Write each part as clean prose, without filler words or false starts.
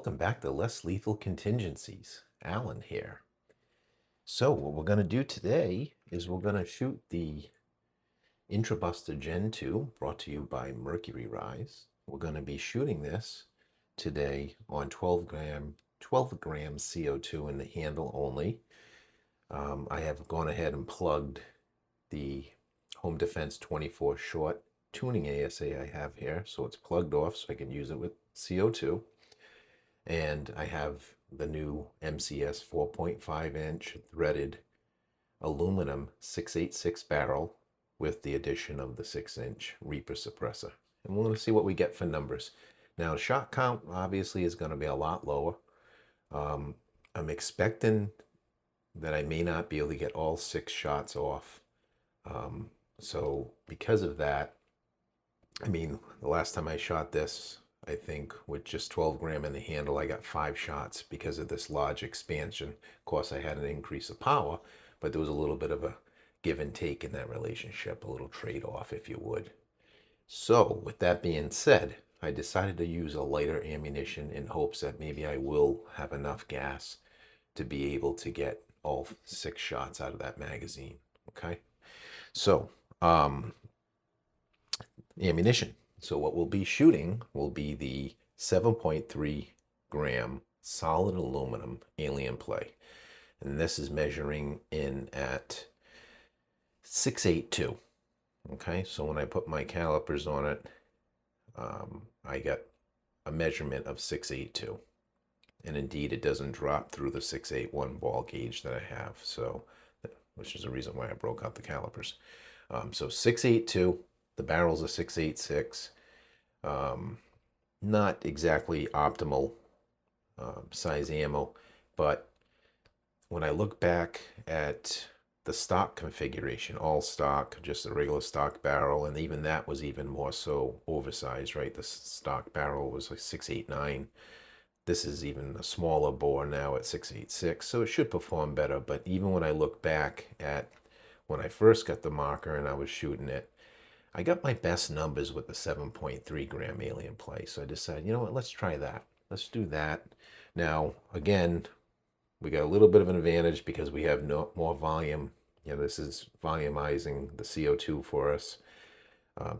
welcome back to Less Lethal Contingencies. Alan here. So what we're going to do today is we're going to shoot the IntruBuster Gen 2, brought to you by Mercury Rise. We're going to be shooting this today on 12 gram CO2 in the handle only. I have gone ahead and plugged the Home Defense 24 short tuning ASA I have here, so it's plugged off so I can use it with CO2. And I have the new MCS 4.5 inch threaded aluminum 686 barrel with the addition of the 6-inch Reaper suppressor. And we're going to see what we get for numbers. Now, shot count obviously is going to be a lot lower. I'm expecting that I may not be able to get all 6 shots off. So because of that, I mean, the last time I shot this, I think with just 12 gram in the handle, I got 5 shots because of this large expansion. Of course, I had an increase of power, but there was a little bit of a give and take in that relationship, a little trade-off, if you would. So with that being said, I decided to use a lighter ammunition in hopes that maybe I will have enough gas to be able to get all 6 shots out of that magazine. Okay, so ammunition. So what we'll be shooting will be the 7.3 gram solid aluminum alien play. And this is measuring in at 682. Okay, so when I put my calipers on it, I got a measurement of 682. And indeed, it doesn't drop through the 681 ball gauge that I have. So, which is the reason why I broke out the calipers. So 682. The barrel's a 686. Not exactly optimal size ammo, but when I look back at the stock configuration, all stock, just a regular stock barrel, and even that was even more so oversized, right? The stock barrel was like 689. This is even a smaller bore now at 686, so it should perform better. But even when I look back at when I first got the marker and I was shooting it, I got my best numbers with the 7.3 gram alien play. So I decided, you know what, let's try that. Let's do that. Now, again, we got a little bit of an advantage because we have more volume. You know, this is volumizing the CO2 for us.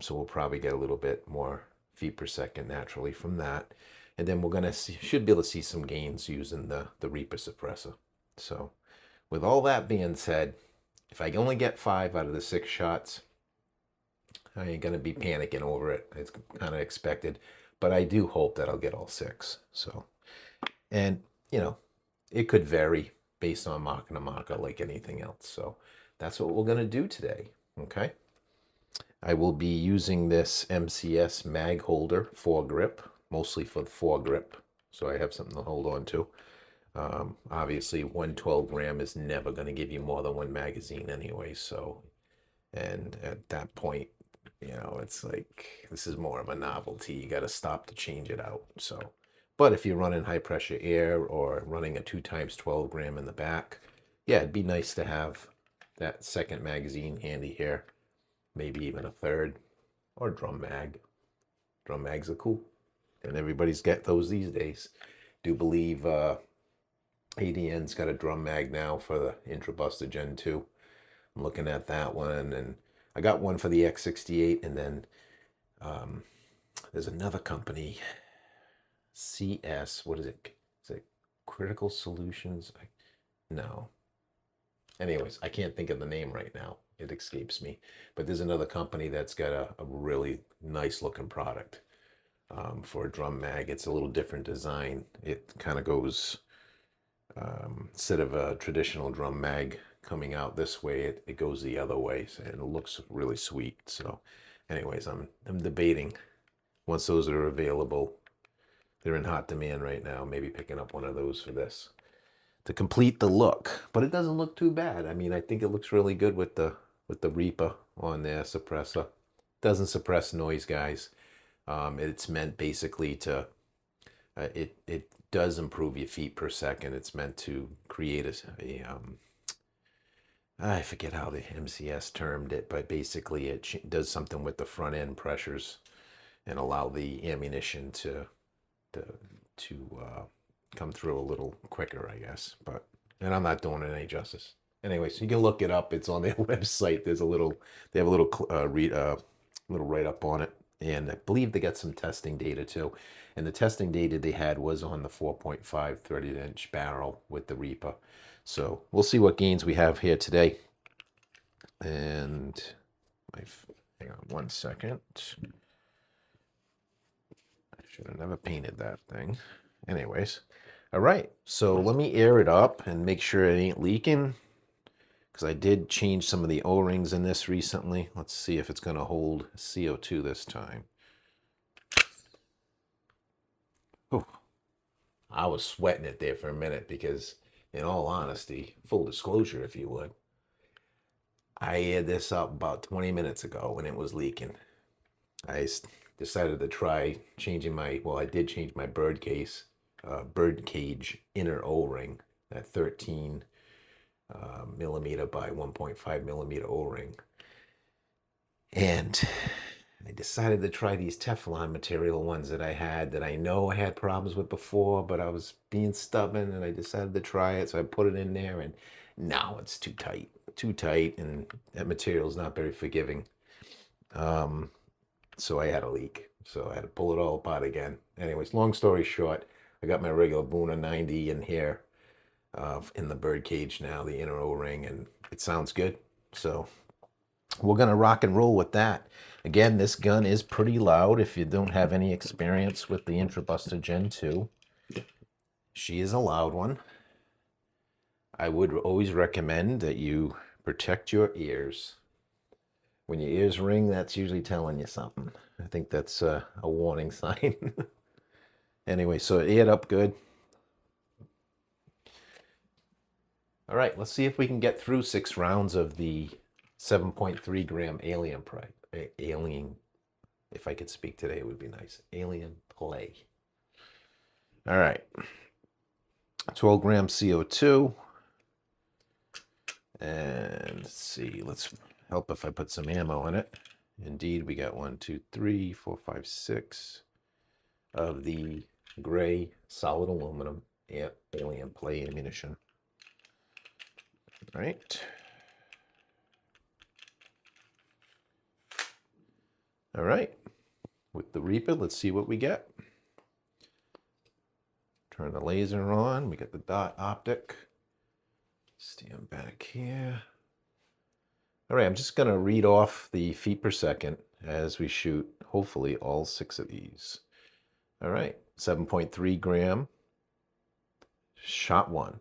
So we'll probably get a little bit more feet per second naturally from that. And then we're gonna should be able to see some gains using the Reaper suppressor. So with all that being said, if I only get 5 out of the 6 shots, I ain't gonna be panicking over it. It's kind of expected, but I do hope that I'll get all 6. So, and you know, it could vary based on marker to marker like anything else. So that's what we're gonna do today. Okay. I will be using this MCS mag holder foregrip, mostly for the foregrip, so I have something to hold on to. Obviously, 112 gram is never going to give you more than 1 magazine anyway. So, and at that point, you know, it's like, this is more of a novelty. You got to stop to change it out. So, but if you're running high pressure air or running a 2x 12 gram in the back, yeah, it'd be nice to have that second magazine handy here. Maybe even a third, or drum mag. Drum mags are cool. And everybody's got those these days. Do believe ADN's got a drum mag now for the IntruBuster Gen 2. I'm looking at that one, and I got one for the X68, and then there's another company, CS, what is it? Is it Critical Solutions? No. Anyways, I can't think of the name right now. It escapes me. But there's another company that's got a really nice looking product for a drum mag. It's a little different design. It kind of goes, instead of a traditional drum mag coming out this way, it goes the other way, and it looks really sweet. So anyways, I'm debating, once those are available, they're in hot demand right now, maybe picking up one of those for this to complete the look. But it doesn't look too bad. I mean, I think it looks really good with the Reaper on there, suppressor. Doesn't suppress noise, guys. It's meant basically to, it does improve your feet per second. It's meant to create I forget how the MCS termed it, but basically it does something with the front end pressures and allow the ammunition to come through a little quicker, I guess. But, and I'm not doing it any justice. Anyway, so you can look it up. It's on their website. There's a little, they have a little little write up on it, and I believe they got some testing data too. And the testing data they had was on the 4.5 30-inch barrel with the Reaper. So we'll see what gains we have here today. And hang on one second. I should have never painted that thing. Anyways, all right. So let me air it up and make sure it ain't leaking, because I did change some of the O-rings in this recently. Let's see if it's going to hold CO2 this time. Whew. I was sweating it there for a minute because, in all honesty, full disclosure if you would, I aired this up about 20 minutes ago when it was leaking. I decided to try changing my, well, I did change my Birdcage inner O-ring, that 13 millimeter by 1.5 millimeter O-ring. And I decided to try these Teflon material ones that I had, that I know I had problems with before, but I was being stubborn and I decided to try it. So I put it in there, and now it's too tight, and that material is not very forgiving. So I had a leak. So I had to pull it all apart again. Anyways, long story short, I got my regular Boona 90 in here in the Birdcage now, the inner O-ring, and it sounds good. So we're going to rock and roll with that. Again, this gun is pretty loud if you don't have any experience with the IntruBuster Gen 2. She is a loud one. I would always recommend that you protect your ears. When your ears ring, that's usually telling you something. I think that's a warning sign. Anyway, so it aired up good. All right, let's see if we can get through 6 rounds of the 7.3 gram alien alien. If I could speak today, it would be nice. Alien play. All right. 12 gram CO2. And let's see, let's help if I put some ammo in it. Indeed, we got 1, 2, 3, 4, 5, 6 of the gray solid aluminum alien play ammunition. All right. All right. With the Reaper, let's see what we get. Turn the laser on. We got the dot optic. Stand back here. All right, I'm just going to read off the feet per second as we shoot, hopefully, all 6 of these. All right, 7.3 gram, shot 1.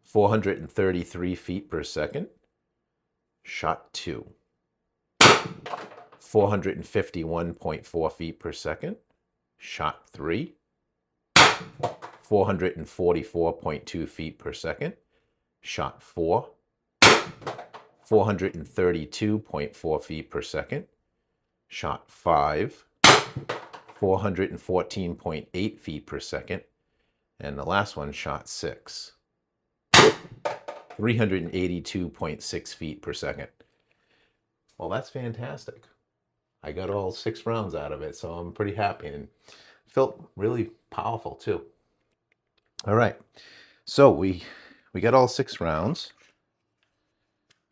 433 feet per second, shot 2. 451.4 feet per second, shot 3. 444.2 feet per second, shot 4. 432.4 feet per second, shot 5. 414.8 feet per second, and the last one, shot 6. 382.6 feet per second. Well, that's fantastic. I got all 6 rounds out of it, so I'm pretty happy, and felt really powerful too. All right, so we got all 6 rounds.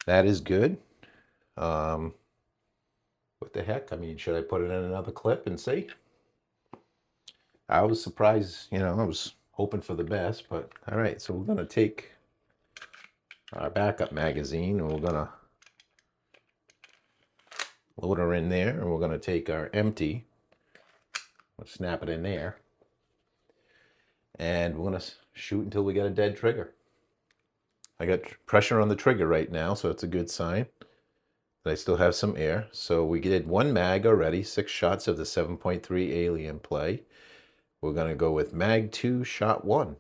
That is good. What the heck? I mean, should I put it in another clip and see? I was surprised, you know, I was hoping for the best, but all right, so we're gonna take our backup magazine and we're gonna load her in there, and we're gonna take our empty, we'll snap it in there, and we're gonna shoot until we get a dead trigger. I got pressure on the trigger right now, so it's a good sign that I still have some air. So we did 1 mag already, 6 shots of the 7.3 alien play. We're gonna go with mag 2, shot 1.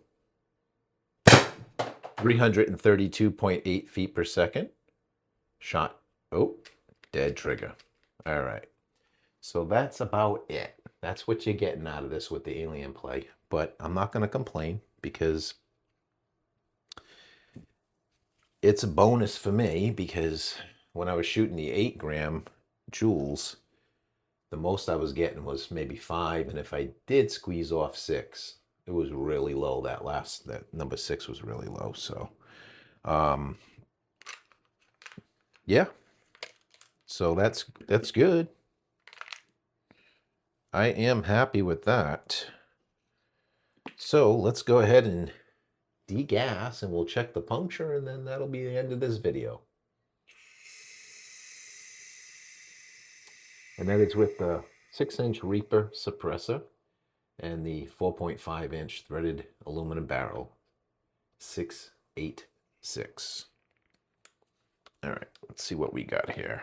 332.8 feet per second. Shot, oh, dead trigger. All right, so that's about it. That's what you're getting out of this with the alien play. But I'm not gonna complain, because it's a bonus for me, because when I was shooting the 8 gram jewels, The most I was getting was maybe 5, and if I did squeeze off 6, it was really low. That number 6 was really low. So, yeah. So that's good. I am happy with that. So let's go ahead and degas, and we'll check the puncture, and then that'll be the end of this video. And that is with the 6-inch Reaper suppressor and the 4.5-inch threaded aluminum barrel 686. All right, let's see what we got here.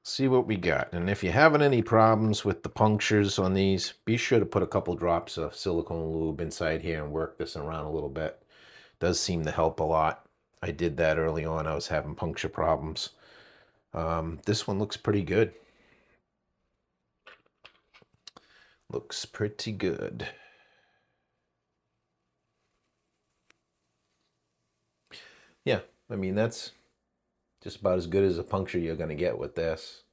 See what we got. And if you're having any problems with the punctures on these, be sure to put a couple drops of silicone lube inside here and work this around a little bit. It does seem to help a lot. I did that early on. I was having puncture problems. This one looks pretty good. Looks pretty good. Yeah, I mean, that's just about as good as a puncture you're going to get with this.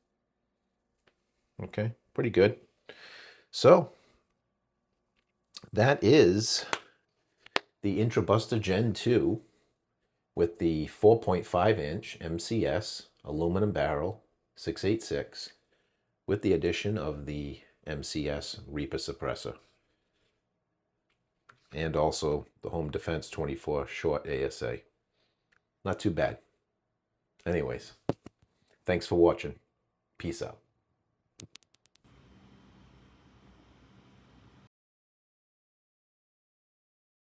Okay, pretty good. So, that is the IntruBuster Gen 2 with the 4.5-inch MCS aluminum barrel 686 with the addition of the MCS Reaper suppressor and also the Home Defense 24 short ASA. Not too bad. Anyways, thanks for watching. Peace out.